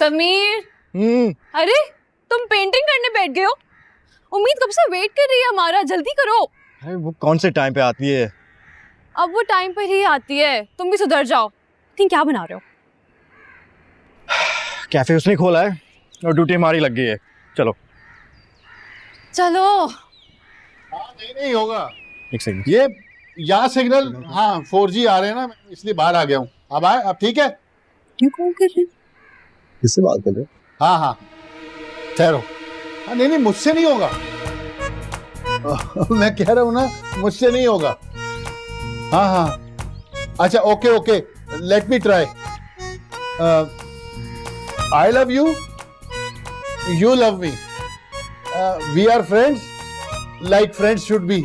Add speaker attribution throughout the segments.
Speaker 1: समीर। अरे तुम पेंटिंग करने बैठ गए हो? उम्मीद कब से वेट कर रही है हमारा, जल्दी करो।
Speaker 2: अरे वो कौन से टाइम पे आती है?
Speaker 1: अब वो टाइम पर ही आती है, तुम भी सुधर जाओ। ठीक, क्या बना रहे हो?
Speaker 2: कैफे उसने खोला है और ड्यूटी हमारी लग गई है। चलो
Speaker 1: चलो।
Speaker 3: नहीं होगा।
Speaker 2: एक सेकंड।
Speaker 3: ये यहाँ सिग्नल, हाँ 4G आ रहे हैं ना, इसलिए बाहर आ गया हूँ। अब आए, अब ठीक है।
Speaker 1: क्यों कॉल कर रहे हैं?
Speaker 2: किससे बात कर रहे हो?
Speaker 3: हाँ ठहरो। हाँ नहीं मुझसे नहीं होगा। मैं कह रहा हूँ ना, मुझसे नहीं होगा। हाँ अच्छा okay let me try. I love you, you love me, we are friends like friends should be.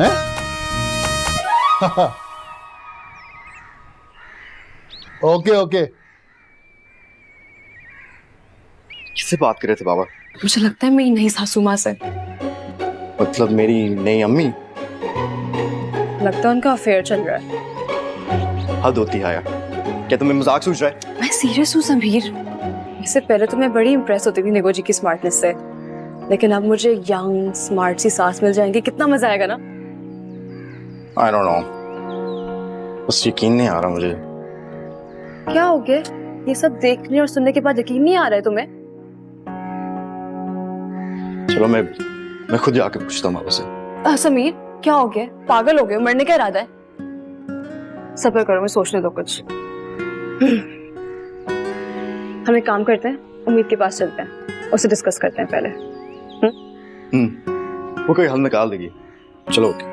Speaker 3: हैं? ओके।
Speaker 2: किससे बात कर रहे थे बाबा?
Speaker 1: मुझे लगता है मेरी नई सासू माँ से।
Speaker 2: मतलब मेरी नई अम्मी?
Speaker 1: लगता है उनका अफेयर चल रहा है।
Speaker 2: हद होती है यार। क्या तुम्हें मजाक सूझ रहा है?
Speaker 1: मैं सीरियस हूँ समीर। इससे पहले तो मैं बड़ी इंप्रेस होती थी निगो जी की स्मार्टनेस से, लेकिन अब मुझे यंग स्मार्ट सी सास मिल जाएंगी, कितना मजा आएगा ना।
Speaker 2: I don't know. बस यकीन नहीं आ रहा मुझे।
Speaker 1: क्या हो गया? ये सब देखने और सुनने के बाद यकीन नहीं आ रहा है तुम्हें?
Speaker 2: चलो मैं खुद जाके पूछता हूँ बाबा से।
Speaker 1: समीर क्या हो गया? पागल हो गए? मरने का इरादा है? सब्र करो, मैं सोचने दो कुछ। हम एक काम करते हैं, उम्मीद के पास चलते हैं, उससे डिस्कस करते हैं पहले।
Speaker 2: वो कोई हल निकाल देगी। चलो ओके।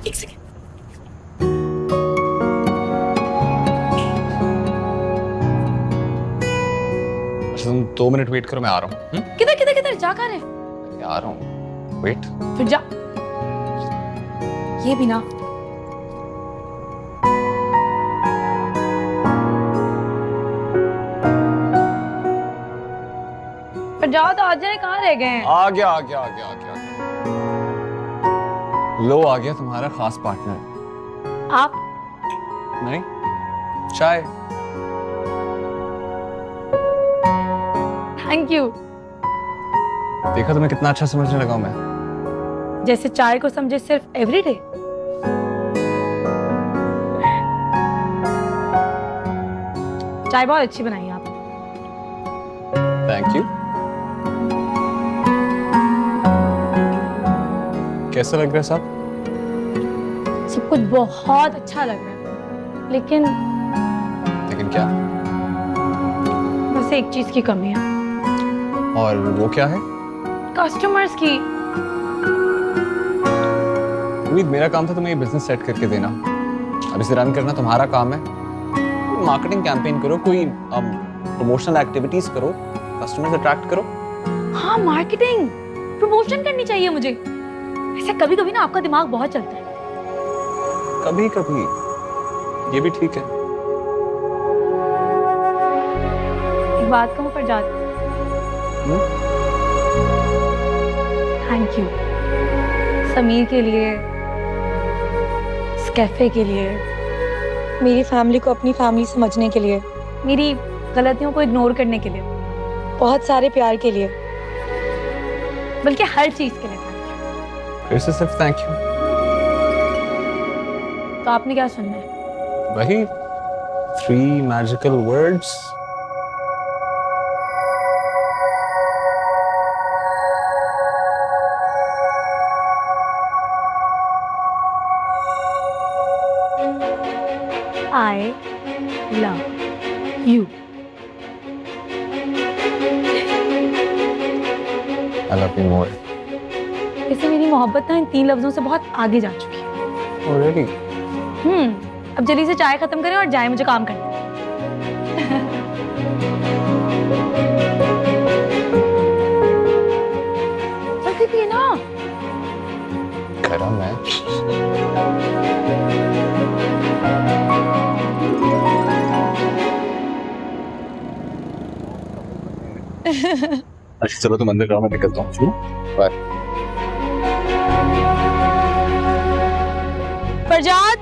Speaker 1: एक सेकेंड।
Speaker 4: तुम 2 मिनट वेट करो, मैं आ रहा हूँ।
Speaker 1: किधर किधर किधर जा कहाँ रहे?
Speaker 4: आ रहा हूँ, वेट।
Speaker 1: फिर जा। ये भी ना। फिर जाओ तो आ जाए, कहाँ रह गए हैं?
Speaker 4: आ गया। लो आ गया तुम्हारा खास पार्टनर।
Speaker 1: आप?
Speaker 4: नहीं, चाय।
Speaker 1: Thank you.
Speaker 4: देखा तुम्हें कितना अच्छा समझने लगा हूं मैं।
Speaker 1: जैसे चाय को समझे सिर्फ एवरीडे। चाय बहुत अच्छी बनाई है आप।
Speaker 4: Thank you. कैसा लग रहा है साहब?
Speaker 1: सब कुछ बहुत अच्छा लग रहा है, लेकिन
Speaker 4: क्या?
Speaker 1: बस एक चीज की कमी है।
Speaker 4: और वो क्या है?
Speaker 1: कस्टमर्स की।
Speaker 4: उम्मीद मेरा काम था तुम्हें ये बिजनेस सेट करके देना, अब इसे रन करना तुम्हारा काम है। मार्केटिंग कैंपेन करो, कोई प्रमोशनल एक्टिविटीज करो, कस्टमर्स अट्रैक्ट करो।
Speaker 1: हाँ, मार्केटिंग प्रमोशन करनी चाहिए मुझे। ऐसे कभी कभी ना आपका दिमाग बहुत चलता है।
Speaker 4: कभी कभी ये भी ठीक है।
Speaker 1: एक बात कहूँ पर जात, थैंक यू समीर के लिए, इस कैफे के लिए,
Speaker 5: मेरी फैमिली को अपनी फैमिली समझने के लिए,
Speaker 1: मेरी गलतियों को इग्नोर करने के लिए,
Speaker 5: बहुत सारे प्यार के लिए,
Speaker 1: बल्कि हर चीज के लिए थैंक
Speaker 4: फिर से सिर्फ थैंक यू।
Speaker 1: यू। तो आपने क्या सुनना है?
Speaker 4: वही 3 magical words.
Speaker 1: I love you.
Speaker 4: I love you more.
Speaker 1: इससे मेरी मोहब्बत ना इन 3 लफ्जों से बहुत आगे जा चुकी है।
Speaker 4: Oh really?
Speaker 1: अब जल्दी से चाय खत्म करें और जाए, मुझे काम करना है। जल्दी पिए ना।
Speaker 4: गरम है।
Speaker 2: अच्छा चलो तुम अंदर जाओ, मैं निकलता हूँ। बाय।
Speaker 5: बरजात,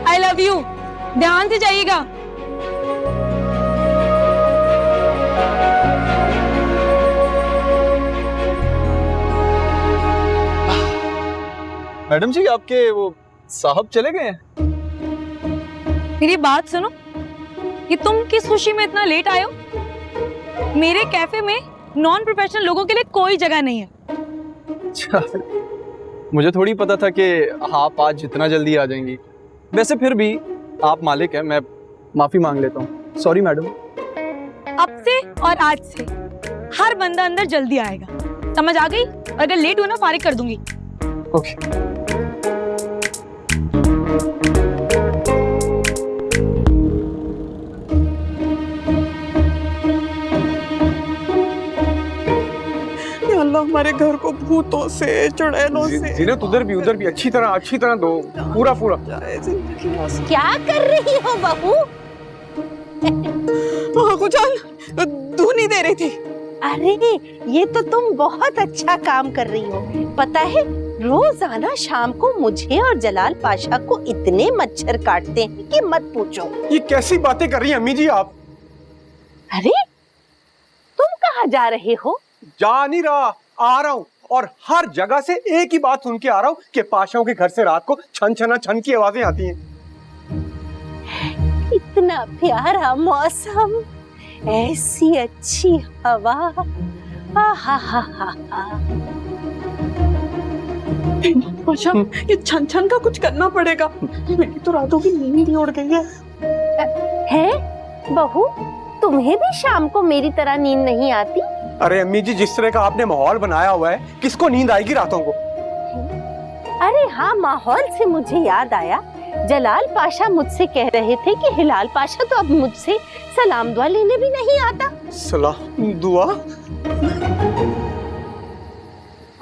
Speaker 5: आई लव यू। ध्यान से जाइएगा।
Speaker 4: मैडम जी, आपके वो साहब चले गए हैं?
Speaker 5: मेरी बात सुनो, ये तुम किस खुशी में इतना लेट आए हो? मेरे कैफे में नॉन प्रोफेशनल लोगों के लिए कोई जगह नहीं है।
Speaker 6: अच्छा, मुझे थोड़ी पता था कि आप आज इतना जल्दी आ जाएंगी। वैसे फिर भी आप मालिक हैं, मैं माफी मांग लेता हूँ। Sorry madam.
Speaker 5: अब से और आज से हर बंदा अंदर जल्दी आएगा, समझ आ गई? अगर लेट हुआ ना फारिग कर दूंगी।
Speaker 6: ओके।
Speaker 7: अल्लाह हमारे घर को भूतों से, चुड़ैलों से।
Speaker 6: जीनत उधर भी अच्छी तरह दो, पूरा।
Speaker 8: क्या कर रही हो बहू?
Speaker 7: जान दूध नहीं दे रही थी।
Speaker 8: अरे ये तो तुम बहुत अच्छा काम कर रही हो। पता है रोजाना शाम को मुझे और जलाल पाशा को इतने मच्छर काटते हैं कि मत पूछो।
Speaker 6: ये कैसी बातें कर रही हैं अम्मी जी आप?
Speaker 8: अरे तुम कहाँ जा रहे हो?
Speaker 6: जा नहीं रहा, आ रहा हूँ। और हर जगह से एक ही बात सुन के आ रहा हूँ कि पाशाओं के घर से रात को छन की आवाजें आती हैं।
Speaker 8: इतना प्यारा मौसम, ऐसी अच्छी हवा।
Speaker 7: पाशा, ये छन का कुछ करना पड़ेगा। मेरी तो रातों की नींद ही उड़ गई है।
Speaker 8: बहू, तुम्हें भी शाम को मेरी तरह नींद नहीं आती?
Speaker 6: अरे अम्मी जी, जिस तरह का आपने माहौल बनाया हुआ है, किसको नींद आएगी रातों को?
Speaker 8: अरे हाँ, माहौल से मुझे याद आया, जलाल पाशा मुझसे कह रहे थे कि हिलाल पाशा तो अब मुझसे सलाम दुआ लेने भी नहीं आता।
Speaker 6: सलाम दुआ?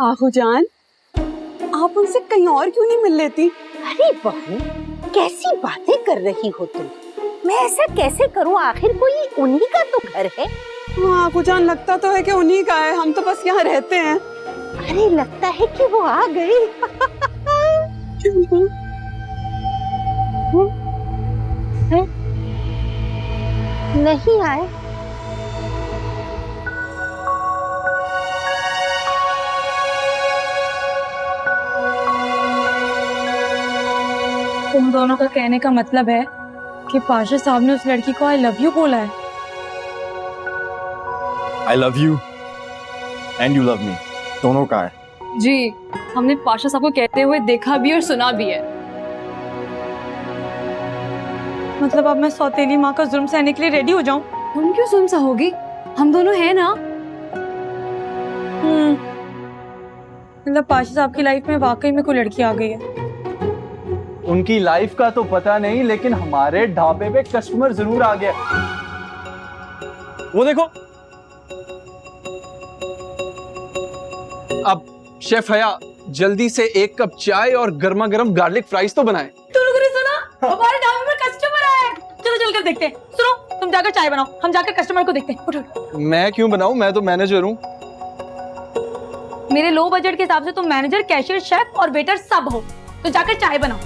Speaker 7: आहू जान, आप उनसे कहीं और क्यों नहीं मिल लेती?
Speaker 8: अरे बहू, कैसी बातें कर रही हो तुम? मैं ऐसा कैसे करूं? आखिर कोई उन्हीं का तो घर है।
Speaker 7: हाँ आहू जान, लगता तो है कि उन्हीं का है, हम तो बस यहाँ रहते हैं।
Speaker 8: अरे लगता है कि वो आ गई। नहीं आए?
Speaker 5: तुम दोनों का कहने का मतलब है कि पाशा साहब ने उस लड़की को आई लव यू बोला है?
Speaker 2: आई love you and you love मी, दोनों का है।
Speaker 1: जी, हमने पाशा साहब को कहते हुए देखा भी और सुना भी है।
Speaker 5: मतलब अब मैं सौतेली माँ का जुर्म सहने के लिए रेडी हो जाऊं?
Speaker 1: तुम क्यों सुन होगी? हम दोनों हैं ना।
Speaker 5: मतलब पाशा साहब की लाइफ में वाकई में कोई लड़की आ गई है।
Speaker 6: उनकी लाइफ का तो पता नहीं, लेकिन हमारे ढाबे पे कस्टमर जरूर आ गया। वो देखो, अब शेफ हया जल्दी से 1 कप चाय और गर्मा गर्म गार्लिक फ्राइज तो बनाए।
Speaker 5: तुम लोगों ने सुना? हमारे ढाबे में कस्टमर आया है। चलो चलकर देखते हैं। सुनो, तुम जाकर चाय बनाओ, हम जाकर कस्टमर को देखते हैं। उठो।
Speaker 6: मैं क्यों बनाऊं? मैं तो मैनेजर हूँ।
Speaker 5: मेरे लो बजट के हिसाब से तुम मैनेजर, कैशियर, शेफ और वेटर सब हो, तो जाकर चाय बनाओ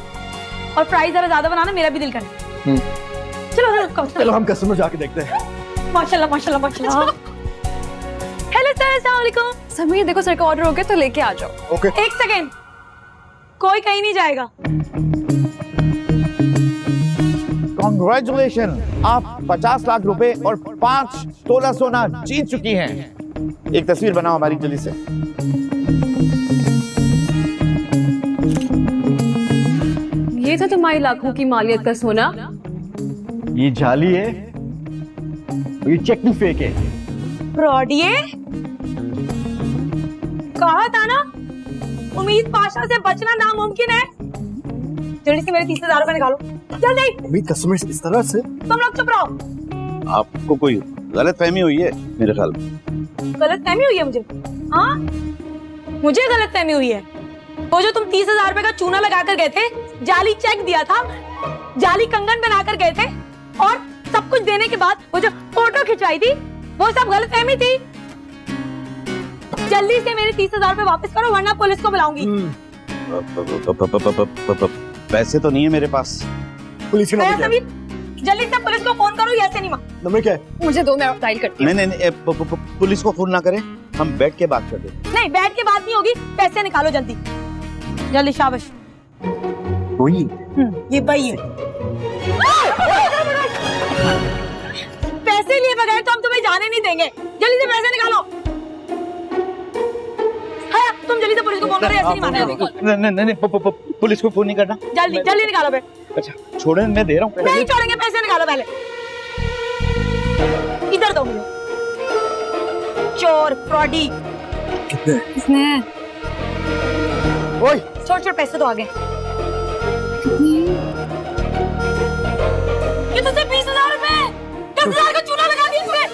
Speaker 5: और फ्राइज जरा ज्यादा बनाना, मेरा भी दिल करे। चलो
Speaker 6: चलो हम कस्टमर जाके देखते हैं।
Speaker 5: माशाल्लाह माशाल्लाह माशाल्लाह। हेलो सर, अस्सलाम वालेकुम।
Speaker 1: समीर, देखो सर का ऑर्डर हो गया तो लेके आ जाओ।
Speaker 6: ओके।
Speaker 5: एक सेकेंड, कोई कहीं नहीं जाएगा।
Speaker 9: कॉन्ग्रेचुलेशन, आप 50 लाख रुपए और 5 तोला सोना जीत चुकी हैं। एक तस्वीर बनाओ हमारी जल्दी से।
Speaker 1: ये था तुम्हारी लाखों की मालियत का सोना।
Speaker 6: ये जाली है, ये चेक भी फेक है।
Speaker 5: फ्रॉडिये, कहा था ना, उम्मीद पाशा से बचना नामुमकिन है। जल्दी से मेरे 30,000 रुपए निकालो, जल्दी।
Speaker 9: उम्मीद कस्टमर्स इस तरह से?
Speaker 5: तुम लोग चुप रहो।
Speaker 9: आपको कोई गलतफहमी हुई है मेरे ख्याल में।
Speaker 5: गलतफहमी हुई है मुझे? हाँ, मुझे गलतफहमी हुई है। वो जो तुम 30,000 रुपए का चूना लगाकर गए थे, जाली चेक दिया था, जाली कंगन बनाकर गए थे और सब कुछ देने के बाद वो जो फोटो खिंचवाई थी, वो सब गलतफहमी थी। जल्दी से मेरे 30,000 रुपए वापस करो वरना पुलिस को बुलाऊंगी।
Speaker 9: पैसे तो नहीं है मेरे पास।
Speaker 3: पुलिस के
Speaker 5: है
Speaker 3: नंबर क्या है?
Speaker 5: समीर, जल्दी से पुलिस को फोन करो, ऐसे नहीं माँ।
Speaker 3: नंबर क्या है?
Speaker 1: मुझे दो, मैं डायल करती हूँ।
Speaker 9: नहीं, पुलिस को फोन ना करें, हम बैठ के बात कर दे।
Speaker 5: नहीं, बैठ के बात नहीं होगी, पैसे निकालो जल्दी जल्दी। शाबाश, ये भाई है। पैसे लिए बगैर तो हम तुम्हें जाने नहीं देंगे, जल्दी से पैसे निकालो। हाँ, तुम जल्दी से पुलिस को फोन करो, ऐसे नहीं मानेगा।
Speaker 9: नहीं, पुलिस को फोन नहीं करना।
Speaker 5: जल्दी जल्दी निकालो बे।
Speaker 9: अच्छा छोड़े, मैं दे रहा हूँ।
Speaker 5: नहीं छोड़ेंगे, पैसे निकालो पहले। इधर दो मुझे। चोर, फ्रॉडी।
Speaker 1: किसने?
Speaker 3: ओए
Speaker 5: छोड़ पैसे तो आ गए। ये तो सिर्फ 20,000 रुपए, 10,000 का चूना लगा दिया तुम्हें।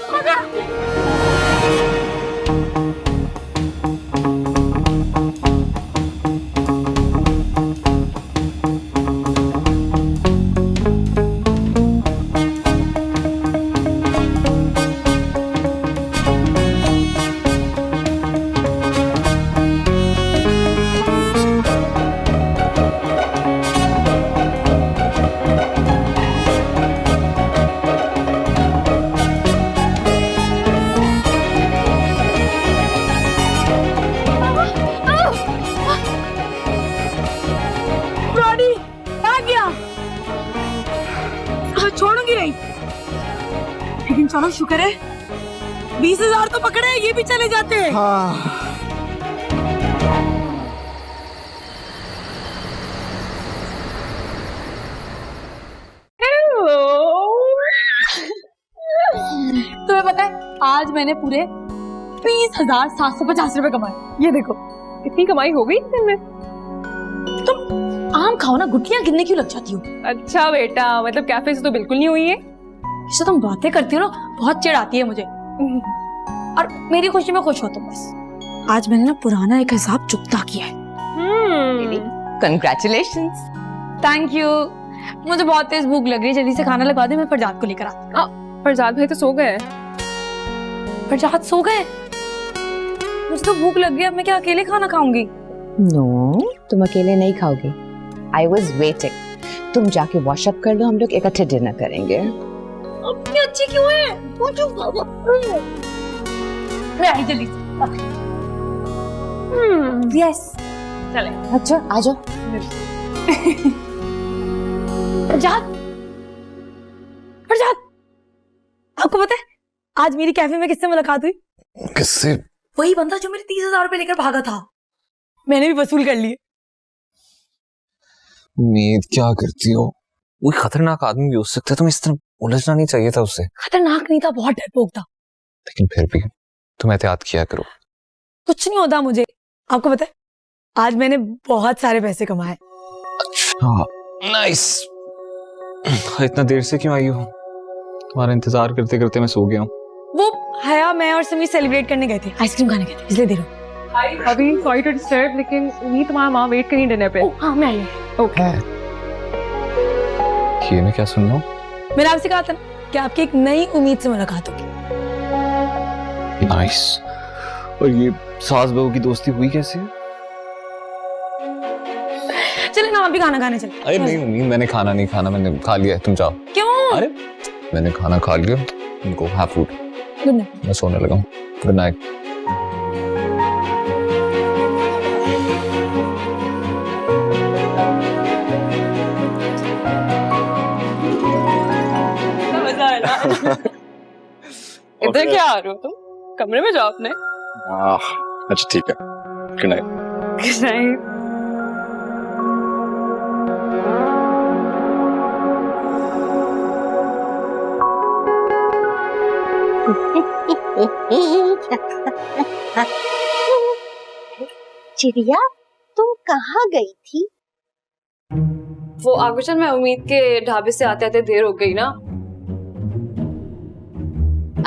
Speaker 5: फ्रॉडी भाग गया। अब छोड़ूंगी नहीं, लेकिन चलो शुक्र है 20,000 तो पकड़े, ये भी चले जाते हैं। तुम्हें पता है आज मैंने पूरे 20,750 रुपए कमाए। ये देखो
Speaker 1: इतनी कमाई हो गई दिन में?
Speaker 5: तुम आम खाओ ना, गुठलियां गिनने क्यों लग जाती हो?
Speaker 1: अच्छा बेटा, मतलब कैफे से तो बिल्कुल नहीं हुई है।
Speaker 5: इससे तुम बातें करती हो ना, बहुत चिढ़ आती है मुझे। और मेरी खुशी में खुश हो तुम बस। आज मैंने ना पुराना एक हिसाब चुकता किया है।
Speaker 1: कंग्रेचुलेशंस।
Speaker 5: Thank you. मुझे बहुत तेज भूख लग रही है, जल्दी से खाना लगवा दे, मैं फरजाद को लेकर आती हूँ।
Speaker 1: फरजाद भाई तो सो गए।
Speaker 5: फरजाद सो गए? मुझे तो भूख लग गई, अब मैं क्या अकेले खाना खाऊंगी?
Speaker 10: नो, तुम अकेले नहीं खाओगे। I was waiting. तुम जाके वॉशअप कर लो, हम लोग इकट्ठे डिनर करेंगे।
Speaker 5: इतनी अच्छी क्यों है? मैं आई जल्दी से। यस चले।
Speaker 10: अच्छा आ जाओ।
Speaker 5: फरजाद, फरजाद, आपको पता है आज मेरी कैफे में किससे मुलाकात हुई?
Speaker 4: किससे?
Speaker 5: वही बंदा जो मेरे 30,000 रुपए लेकर भागा था। मैंने भी वसूल कर लिए।
Speaker 4: उम्मीद क्या करती हो? कोई खतरनाक आदमी भी हो सकता है, तुम्हें इस तरह उलझना नहीं चाहिए था उससे।
Speaker 5: खतरनाक नहीं था, बहुत डरपोक था।
Speaker 4: लेकिन फिर भी तुम एहतियात किया करो।
Speaker 5: कुछ नहीं होता मुझे। आपको पता है आज मैंने बहुत सारे पैसे कमाए।
Speaker 4: अच्छा नाइस। इतना देर से क्यों आई हो? तुम्हारा इंतजार करते करते मैं सो गया हूँ।
Speaker 5: वो हया, मैं और समीर सेलिब्रेट करने गए थे, आइसक्रीम खाने गए थे, इसलिए देर हो।
Speaker 1: अभी सॉरी टू डिस्टर्ब, लेकिन उम्मीद तुम्हारा माँ वेट करी डिनर पे।
Speaker 5: हाँ मैं आई।
Speaker 1: ओके।
Speaker 4: ये मैं क्या सुन रहा हूँ?
Speaker 5: मैंने आपसे कहा था ना कि आपकी एक नई उम्मीद से मुलाकात होगी।
Speaker 4: नाइस। और ये सास बहू की दोस्ती हुई कैसे?
Speaker 5: चले ना, आप भी खाना खाने चले।
Speaker 4: अरे नहीं उम्मीद, मैंने खाना नहीं खाना, मैंने खा लिया है, तुम जाओ।
Speaker 5: क्यों?
Speaker 4: अरे मैंने खाना खा लिया, तुमको हैव फूड।
Speaker 5: Good night.
Speaker 4: मैं सोने लगा हूँ। Good night.
Speaker 1: इधर क्या आ रहे हो तुम? कमरे में जाओ अपने।
Speaker 2: अच्छा ठीक है, गुड नाइट।
Speaker 1: Good night.
Speaker 8: चिड़िया, तुम कहाँ गई थी?
Speaker 1: वो आगुचन, मैं उम्मीद के ढाबे से आते आते देर हो गई ना।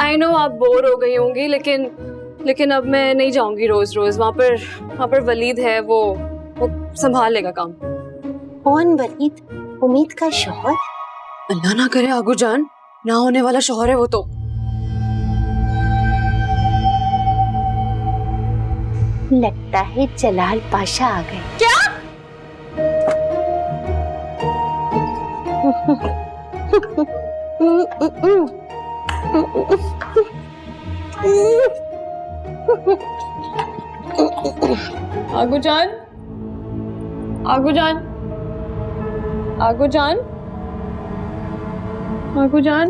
Speaker 1: आई नो आप बोर हो गई होंगी, लेकिन अब मैं नहीं जाऊंगी रोज रोज। वहाँ पर वलीद है, वो संभाल लेगा काम।
Speaker 8: कौन वलीद? उम्मीद का शौहर?
Speaker 1: अल्लाह ना करे आगू जान, ना होने वाला शौहर है वो तो।
Speaker 8: लगता है जलाल पाशा आ गए।
Speaker 5: क्या?
Speaker 1: आगूजान, आगूजान, आगूजान, आगूजान,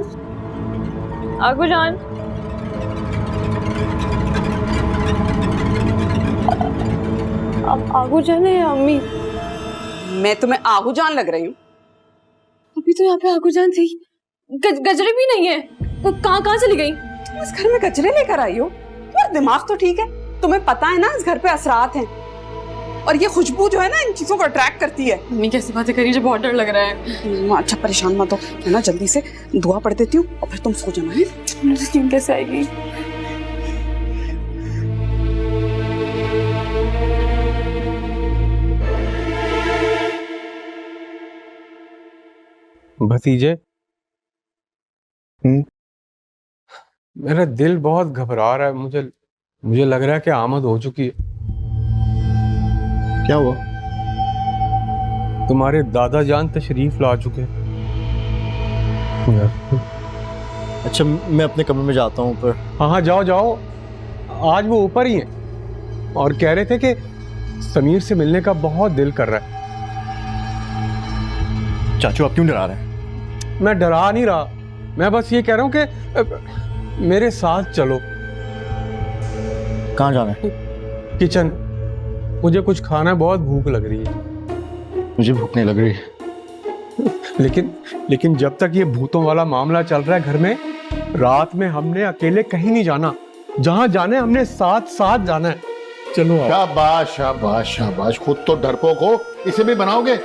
Speaker 1: आगूजान। अब आगूजान है या अम्मी?
Speaker 7: मैं तुम्हें आगूजान लग रही हूँ?
Speaker 1: अभी तो यहाँ पे आगूजान थी। गजरे भी नहीं है। कहाँ चली गई?
Speaker 7: तुम इस घर में गजरे लेकर आई हो? यार दिमाग तो ठीक है, तुम्हें पता है ना इस घर पे असरात हैं, और ये खुशबू जो है ना इन चीजों को अट्रैक्ट करती है।
Speaker 1: मम्मी कैसी बातें करी, मुझे बहुत डर लग रहा है।
Speaker 7: अच्छा परेशान मत हो, मैं ना जल्दी से दुआ पढ़ देती हूँ और फिर तुम सो जाना है।
Speaker 1: मुझे नींद कैसे आएगी?
Speaker 11: भतीजे, मेरा दिल बहुत घबरा रहा है। मुझे लग रहा है कि आमद हो चुकी है।
Speaker 2: क्या हुआ?
Speaker 11: तुम्हारे दादा जान तशरीफ ला चुके हैं।
Speaker 2: अच्छा, मैं अपने कमरे में जाता हूँ ऊपर।
Speaker 11: हाँ जाओ जाओ, आज वो ऊपर ही हैं और कह रहे थे कि समीर से मिलने का बहुत दिल कर रहा है।
Speaker 2: चाचू, आप क्यों डरा रहे हैं?
Speaker 11: मैं डरा नहीं रहा, मैं बस ये कह रहा हूँ कि मेरे साथ चलो।
Speaker 2: कहाँ जाना है?
Speaker 11: किचन, मुझे कुछ खाना है, बहुत भूख लग रही है।
Speaker 2: मुझे भूख नहीं लग रही।
Speaker 11: लेकिन जब तक ये भूतों वाला मामला चल रहा है घर में, रात में हमने अकेले कहीं नहीं जाना। जहां जाना है हमने साथ साथ जाना है। चलो आओ।
Speaker 3: शाबाश शाबाश शाबाश, खुद तो डरपोक हो, इसे भी बनाओगे?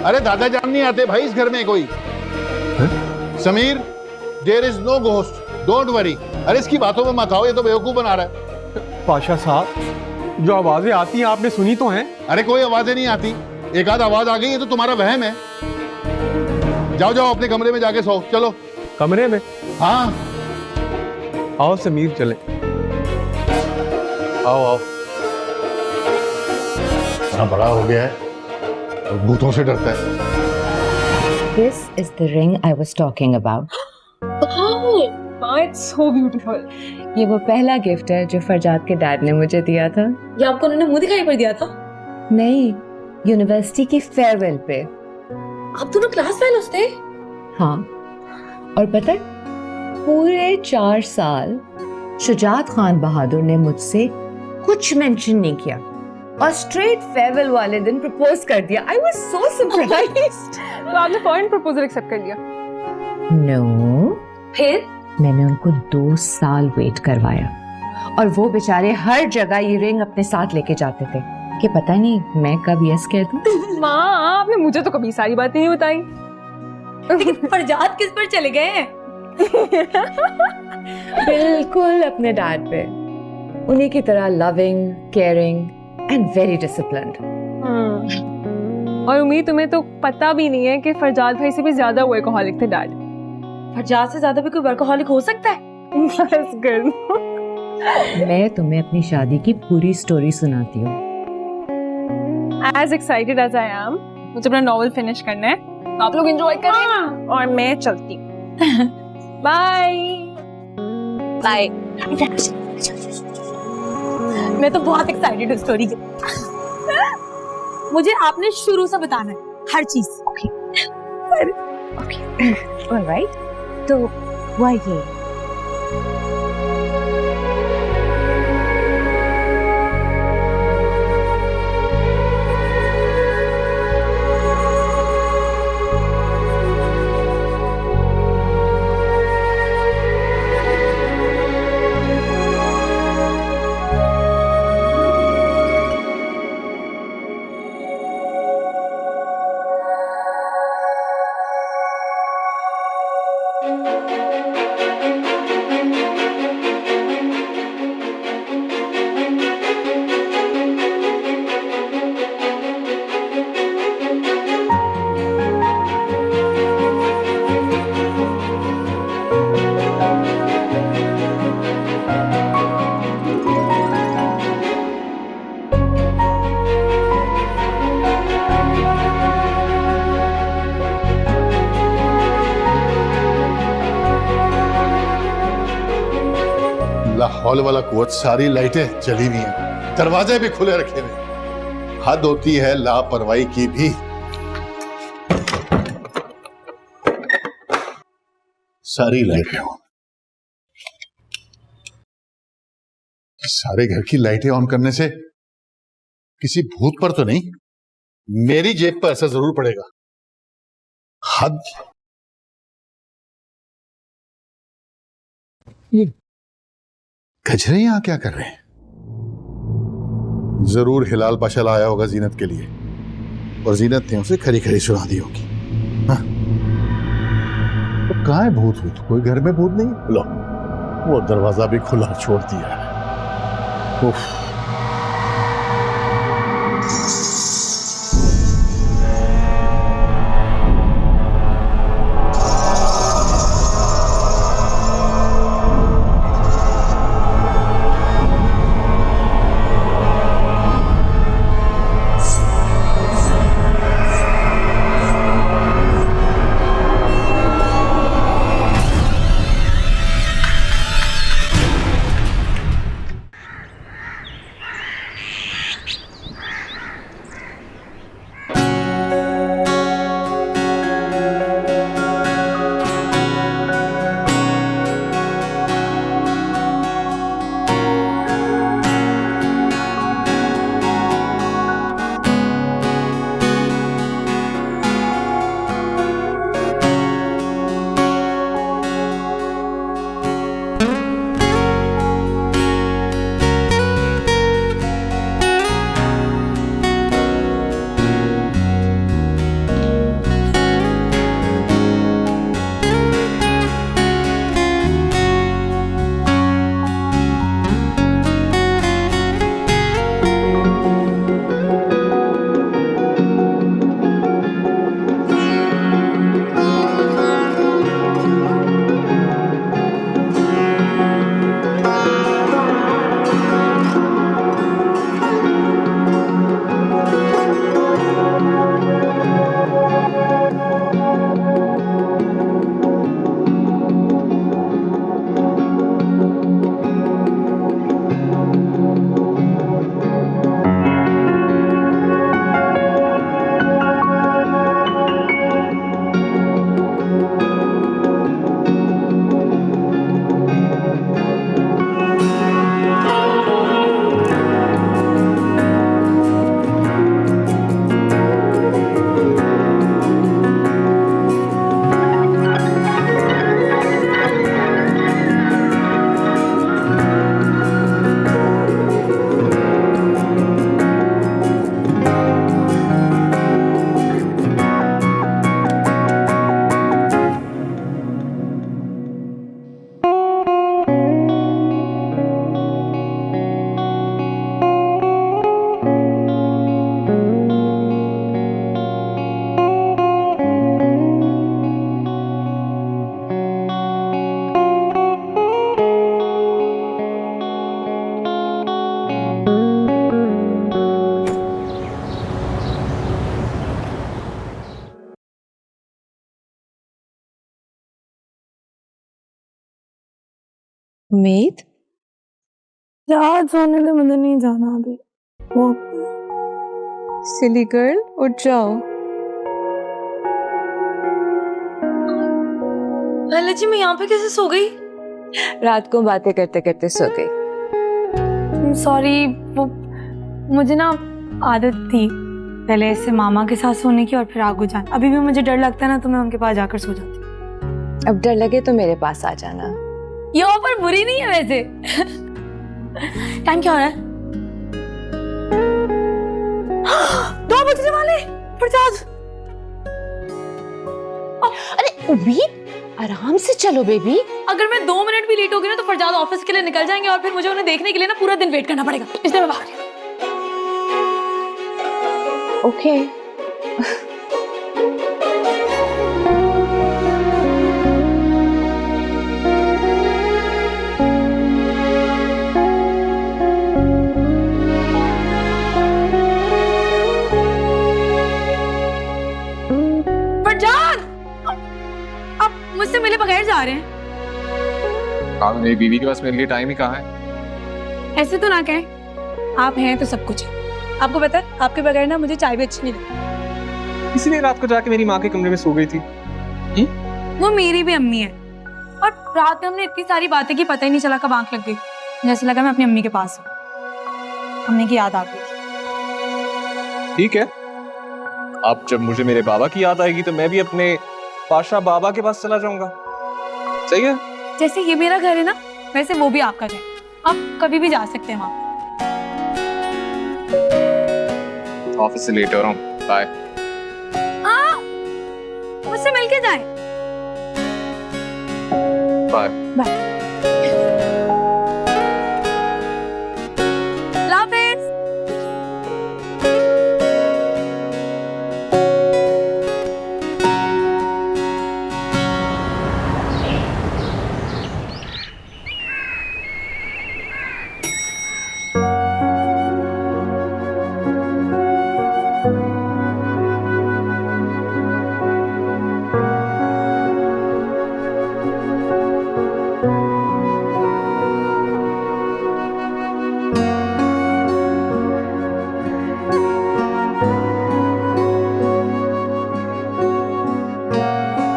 Speaker 3: अरे दादा जान नहीं आते भाई इस घर में कोई। Sameer, there is no ghost, don't worry. अरे इसकी बातों में मत आओ, ये तो बेवकूफ बना रहा है।
Speaker 11: पाशा साहब, जो आवाजें आती हैं आपने सुनी तो हैं?
Speaker 3: अरे कोई आवाजें नहीं आती, एक आध आवाज आ गई, ये तो तुम्हारा वहम है। जाओ जाओ अपने कमरे में जाके सो। चलो
Speaker 11: कमरे में?
Speaker 3: हाँ
Speaker 11: आओ समीर, चले। आओ आओ।
Speaker 3: इतना बड़ा हो गया है और भूतों से डरता है।
Speaker 10: This is the ring I was talking about.
Speaker 1: Oh, it's so beautiful.
Speaker 10: ये वो पहला गिफ्ट है जो फरजाद के डैड ने मुझे दिया था।
Speaker 1: ये आपको उन्होंने मुंह दिखाई पर दिया था?
Speaker 10: नहीं, यूनिवर्सिटी की फेयरवेल पे।
Speaker 1: आप दोनों क्लास फेलोज थे?
Speaker 10: हाँ, और पता है, पूरे 4 साल शुजात खान बहादुर ने मुझसे कुछ मेंशन नहीं किया और स्ट्रेट फेयरवेल वाले दिन प्रपोज कर दिया। I was so surprised.
Speaker 1: तो आपने फॉरेन प्रपोजल एक्सेप्ट कर लिया?
Speaker 10: No.
Speaker 1: फिर?
Speaker 10: मैंने उनको 2 साल वेट करवाया और वो बेचारे हर जगह ये रिंग अपने साथ लेके जाते थे कि पता नहीं मैं कब यस कह दूं।
Speaker 1: माँ, आपने मुझे तो कभी सारी बातें नहीं बताई। लेकिन फरजाद किस पर चले गए हैं?
Speaker 10: बिल्कुल अपने डैड पे। उन्हीं की तरह loving, caring and very disciplined.
Speaker 1: और उम्मीद तुम्हें तो पता भी नहीं है कि फरजाद भाई से भी ज्यादा वर्कहॉलिक थे डैड। फरजाद से ज्यादा भी कोई वर्कहॉलिक हो सकता है? That's good.
Speaker 10: मैं तुम्हें अपनी शादी की पूरी स्टोरी सुनाती हूँ।
Speaker 1: As excited as I am, मुझे अपना नॉवल फिनिश करना है। तो आप लोग एंजॉय करें और मैं चलती हूँ। Bye bye. मैं तो बहुत एक्साइटेड हूँ स्टोरी के। मुझे आपने शुरू से बताना है हर चीज। Okay
Speaker 10: okay, alright. तो हुआ ये,
Speaker 3: हाउल वाला कुव्वत, सारी लाइटें जली हुई हैं, दरवाजे भी खुले रखे हुए। हद होती है लापरवाही की भी। सारी लाइटें ऑन। सारे घर की लाइटें ऑन करने से किसी भूत पर तो नहीं, मेरी जेब पर असर जरूर पड़ेगा। हद। ये गजरे यहां क्या कर रहे हैं? जरूर हिलाल पाशा लाया होगा जीनत के लिए, और जीनत ने उसे खरी खरी सुना दी होगी। हाँ। तो कहाँ है भूत? कोई घर में भूत नहीं? लो, वो दरवाजा भी खुला छोड़ दिया है। उफ।
Speaker 5: उम्मीद
Speaker 1: यार सोने दे, मुझे नहीं जाना अभी। सिली गर्ल, उठ जाओ।
Speaker 5: लैला जी, मैं यहाँ पे कैसे सो गई?
Speaker 10: रात को बातें करते करते सो गई।
Speaker 5: सॉरी, वो मुझे ना आदत थी पहले ऐसे मामा के साथ सोने की और फिर आगू जाना। अभी भी मुझे डर लगता है ना, तो मैं उनके पास जाकर सो जाती।
Speaker 10: अब डर लगे तो मेरे पास आ जाना।
Speaker 5: ये ऑफर बुरी नहीं है वैसे। टाइम क्या हो रहा है? 2 बजने वाले। फरजाद,
Speaker 8: अरे उम्मीद, आराम से चलो बेबी।
Speaker 5: अगर मैं 2 मिनट भी लेट हो गई ना तो फरजाद ऑफिस के लिए निकल जाएंगे और फिर मुझे उन्हें देखने के लिए ना पूरा दिन वेट करना पड़ेगा, इसलिए मैं भाग रही हूँ।
Speaker 10: ओके।
Speaker 5: मुझसे मिले बगैर जा रहे हैं।
Speaker 4: मेरी बीवी के पास मेरे लिए टाइम ही कहाँ है?
Speaker 5: ऐसे तो ना कहें, आप हैं तो सब कुछ है। आपको पता है, आपके बगैर ना मुझे चाय भी अच्छी नहीं लगती।
Speaker 6: इसीलिए रात को जाके मेरी माँ के कमरे में सो गई थी।
Speaker 5: वो मेरी भी अम्मी है, और रात में हमने इतनी सारी बातें की, पता ही नहीं चला कब आंख लग गई। जैसे लगा मैं अपनी अम्मी के पास हूँ। अम्मी की याद आ गई।
Speaker 4: ठीक है, अब जब मुझे मेरे बाबा की याद आएगी तो मैं भी अपने पाशा बाबा के पास चला जाऊंगा। सही है?
Speaker 5: जैसे ये मेरा घर है ना, वैसे वो भी आपका घर। आप कभी भी जा सकते हैं वहाँ।
Speaker 4: ऑफिस से लेट हो रहा हूँ, बाय।
Speaker 5: मुझसे मिलके जाएं।
Speaker 4: Bye
Speaker 5: bye. लाफिज।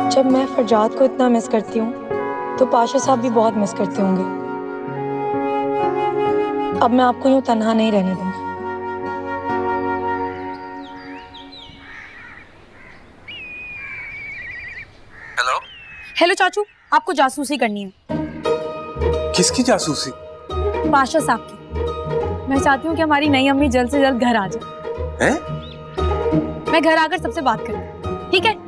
Speaker 5: जब मैं फरजाद को इतना मिस करती हूँ तो पाशा साहब भी बहुत मिस करते होंगे। अब मैं आपको यूं तन्हा नहीं रहने दूंगी।
Speaker 6: हेलो।
Speaker 5: हेलो चाचू, आपको जासूसी करनी है।
Speaker 6: किसकी जासूसी?
Speaker 5: पाशा साहब की। मैं चाहती हूँ कि हमारी नई अम्मी जल्द से जल्द घर आ जाए।
Speaker 6: हैं?
Speaker 5: मैं घर आकर सबसे बात करूँ, ठीक है?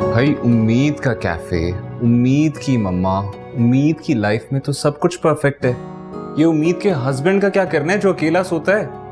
Speaker 4: भाई, उम्मीद का कैफे, उम्मीद की मम्मा, उम्मीद की लाइफ में तो सब कुछ परफेक्ट है। ये उम्मीद के हस्बैंड का क्या करना है जो अकेला सोता है?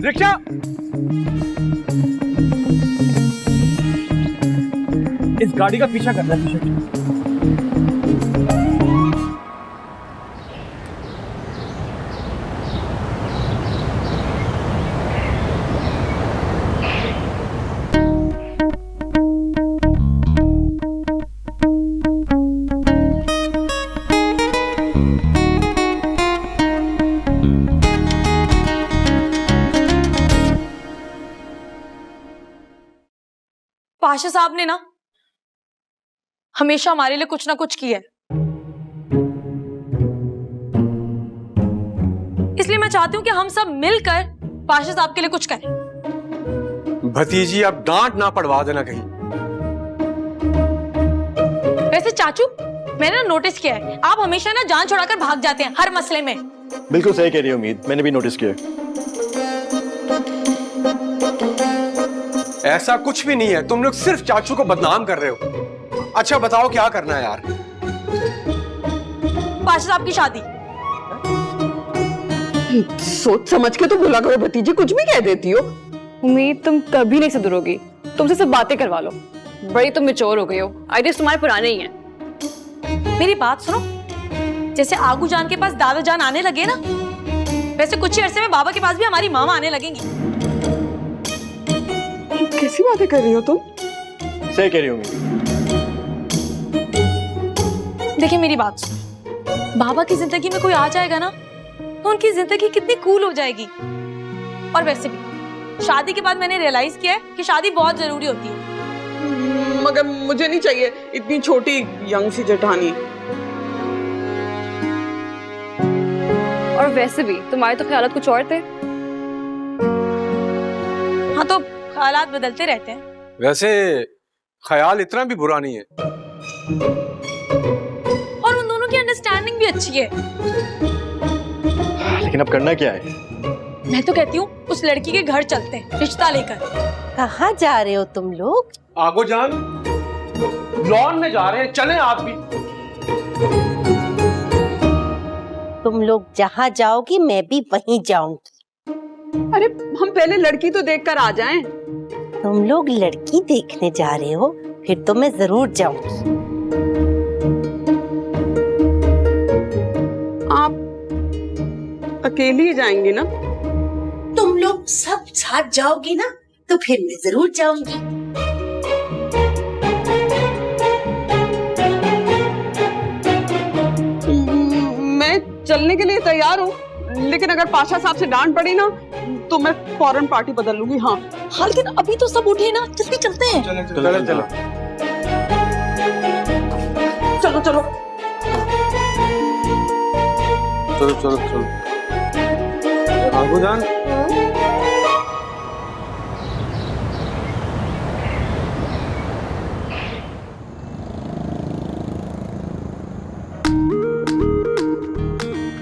Speaker 11: रिक्शा! इस गाड़ी का पीछा कर रहा है।
Speaker 5: पाशा साहब ने ना हमेशा हमारे लिए कुछ ना कुछ किया है, इसलिए मैं चाहती हूँ कि हम सब मिलकर पाशा साहब के लिए कुछ करें।
Speaker 11: भतीजी, अब डांट ना पड़वा देना कहीं।
Speaker 5: वैसे चाचू, मैंने ना नोटिस किया है, आप हमेशा ना जान छुड़ाकर भाग जाते हैं हर मसले में।
Speaker 2: बिल्कुल सही कह रही हो उम्मीद, मैंने भी नोटिस किया।
Speaker 11: ऐसा कुछ भी नहीं है, तुम लोग सिर्फ चाचू को बदनाम कर रहे हो। अच्छा बताओ क्या करना है यार?
Speaker 5: पाशा साहब की शादी।
Speaker 7: सोच समझ के तो बोला करो भतीजी, कुछ भी कह देती हो।
Speaker 1: उम्मीद, तुम कभी नहीं सुधरोगी। तुमसे सब बातें करवा लो। बड़ी तुम मैच्योर हो गई हो, आइडियाज तुम्हारे पुराने ही हैं।
Speaker 5: मेरी बात सुनो, जैसे आगू जान के पास दादा जान आने लगे ना, वैसे कुछ ही अरसे में बाबा के पास भी हमारी मामा आने लगेंगी।
Speaker 7: कैसी बातें कर रही हो तुम?
Speaker 2: सही कह रही हो उम्मीद।
Speaker 5: देखिए मेरी बात सुनो, बाबा की जिंदगी में कोई आ जाएगा ना, तो उनकी जिंदगी कितनी कूल हो जाएगी। और वैसे भी शादी के बाद मैंने रियलाइज किया है कि शादी बहुत जरूरी होती है।
Speaker 7: मगर मुझे नहीं चाहिए इतनी छोटी यंग सी जेठानी।
Speaker 1: और वैसे भी तुम्हारे तो ख्यालात कुछ और थे।
Speaker 5: हाँ तो हालात बदलते रहते हैं।
Speaker 11: वैसे ख्याल इतना भी बुरा नहीं है।
Speaker 5: और उन दोनों की अंडरस्टैंडिंग भी अच्छी है।
Speaker 2: लेकिन अब करना क्या है?
Speaker 5: मैं तो कहती हूँ उस लड़की के घर चलते हैं रिश्ता लेकर।
Speaker 8: कहाँ जा रहे हो तुम लोग?
Speaker 11: आगो जान, लॉन में जा रहे हैं, चलें आप भी।
Speaker 8: तुम लोग जहाँ जाओगी मैं भी वहीं जाऊंगी।
Speaker 7: अरे हम पहले लड़की तो देखकर आ जाएं।
Speaker 8: तुम लोग लड़की देखने जा रहे हो, फिर तो मैं जरूर जाऊंगी।
Speaker 7: आप अकेली ही जाएंगी ना?
Speaker 8: तुम लोग सब साथ जाओगी ना, तो फिर मैं जरूर जाऊंगी।
Speaker 7: मैं चलने के लिए तैयार हूँ, लेकिन अगर पाशा साहब से डांट पड़ी ना तो मैं फौरन पार्टी बदल लूंगी। हाँ
Speaker 5: लेकिन अभी तो सब उठे ना, जल्दी चलते हैं।
Speaker 11: चलो
Speaker 7: चलो चलो।
Speaker 11: चलो चलो चलो। आगो जान,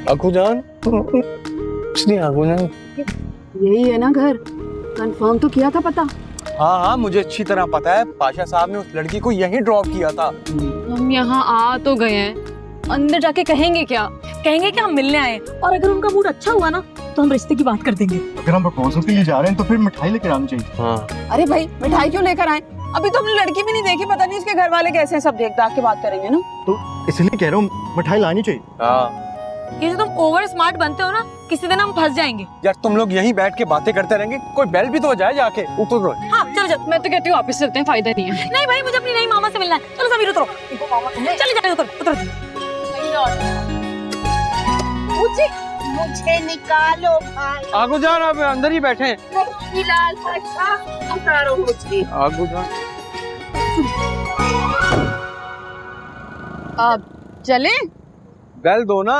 Speaker 11: आगो जान, आगो जान।
Speaker 7: यही है ना घर? कंफर्म तो किया था पता?
Speaker 6: हाँ हाँ, मुझे अच्छी तरह पता है। पाशा साहब ने उस लड़की को यहीं ड्रॉप किया था।
Speaker 1: हम यहाँ आ तो गए हैं, अंदर जाके कहेंगे क्या?
Speaker 5: कहेंगे कि हम मिलने आए, और अगर उनका मूड अच्छा हुआ ना तो हम रिश्ते की बात कर देंगे।
Speaker 2: अगर हम प्रपोजल के लिए जा रहे हैं तो फिर मिठाई लेकर आनी चाहिए।
Speaker 6: हाँ।
Speaker 7: अरे भाई मिठाई क्यों लेकर आए? अभी तो हमने लड़की भी नहीं देखी, पता नहीं इसके घर वाले कैसे हैं, सब देख दाख के बात करेंगे ना।
Speaker 2: तो इसलिए कह रहा हूँ मिठाई लानी चाहिए।
Speaker 6: हाँ
Speaker 5: ये जो तुम ओवर स्मार्ट बनते हो ना, किसी दिन हम फंस जाएंगे।
Speaker 6: यार, तुम लोग यहीं बैठ के बातें करते रहेंगे, कोई बेल भी तो हो जाए जाके। उतरो।
Speaker 5: हाँ चलो चलो।
Speaker 1: मैं तो कहती हूँ वापस चलते हैं, फायदा नहीं है।
Speaker 5: नहीं भाई, मुझे अपनी नई मामा से मिलना है। चलो समीर उतरो। चल जाए, उतर उतर।
Speaker 8: मुझे निकालो भाई।
Speaker 6: आगो जान, आप अंदर ही बैठे हैं।
Speaker 8: लाल पाशा, उतारो मुझे।
Speaker 6: आगो जान,
Speaker 7: अब चले?
Speaker 6: बेल दो ना।